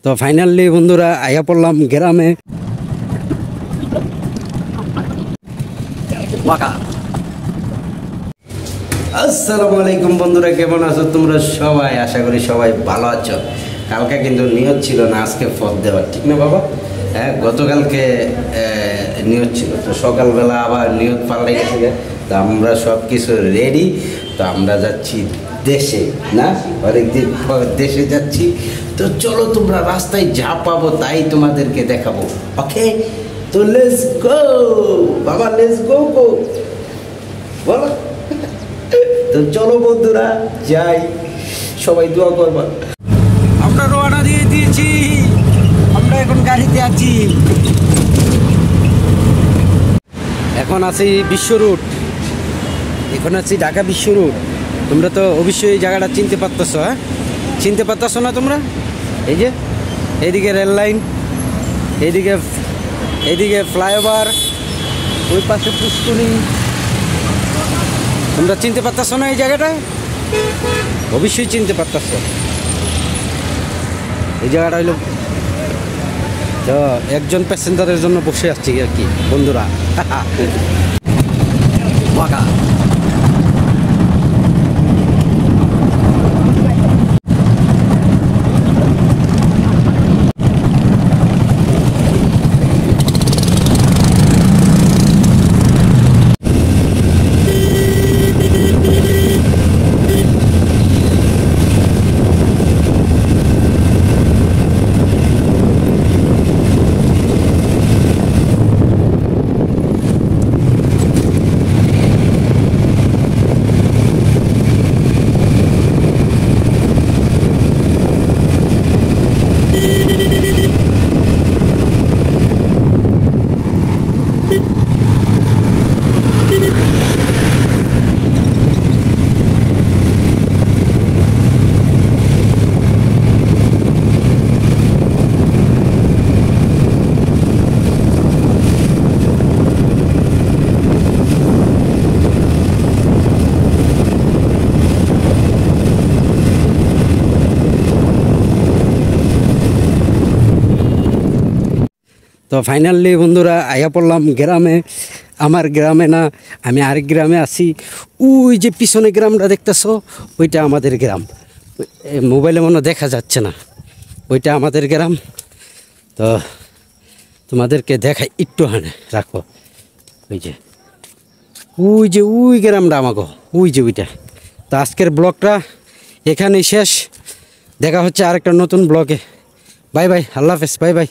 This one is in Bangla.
তো ফাইনালি বন্ধুরা আইয়া পড়লাম গ্রামে। আসসালামু আলাইকুম বন্ধুরা, কেমন আছো তোমরা সবাই? আশা করি সবাই ভালো আছো। কালকে কিন্তু নিয়ত ছিল না আজকে ফদ দেওয়ার, ঠিক না বাবা? হ্যাঁ, গতকালকে নিয়ত ছিল, তো সকালবেলা আবার নিয়ত পাল্টে গেছে। তো আমরা সব কিছু রেডি, তো আমরা যাচ্ছি দেশে, না অনেকদিন পর দেশে যাচ্ছি। তো চলো তোমরা রাস্তায় যা পাবো তাই তোমাদেরকে দেখাবো, ওকে? তো লেটস গো বাবা, লেটস গো গো, বলো। তো চলো বন্ধুরা যাই, সবাই দোয়া করবা। আমরা রওনা দিয়ে দিয়েছি, আমরা এখন গাড়িতে আছি। এখন আছি বিশ্ব রুট, এখন আছি ঢাকা বিশ্ব রুট। তোমরা তো অবশ্যই এই জায়গাটা চিনতে পারতেছো, হ্যাঁ? চিনতে পারতেছো না তোমরা? এই যে এইদিকে রেল লাইন, এইদিকে ফ্লাইওভার, ওই পাশে পুষ্কুনি। তোমরা চিনতে পারতেছো না এই জায়গাটা? অবশ্যই চিনতে পারতেছো। এই জায়গাটা হইলো, তো একজন প্যাসেঞ্জারের জন্য বসে আসছি আর কি বন্ধুরা। তো ফাইনালি বন্ধুরা আইয়া পড়লাম গ্রামে। আমার গ্রামে না, আমি আরেক গ্রামে আছি। ওই যে পিছনে গ্রামটা দেখতেছো, ওইটা আমাদের গ্রাম। মোবাইলে মনে দেখা যাচ্ছে না, ওইটা আমাদের গ্রাম। তো তোমাদেরকে দেখাই একটু, হানে রাখো। ওই গ্রামটা আমাকে, ওই যে ওইটা। তো আজকের ব্লগটা এখানেই শেষ, দেখা হচ্ছে আরেকটা নতুন ব্লগে। বাই বাই, আল্লাহ হাফেজ, বাই বাই।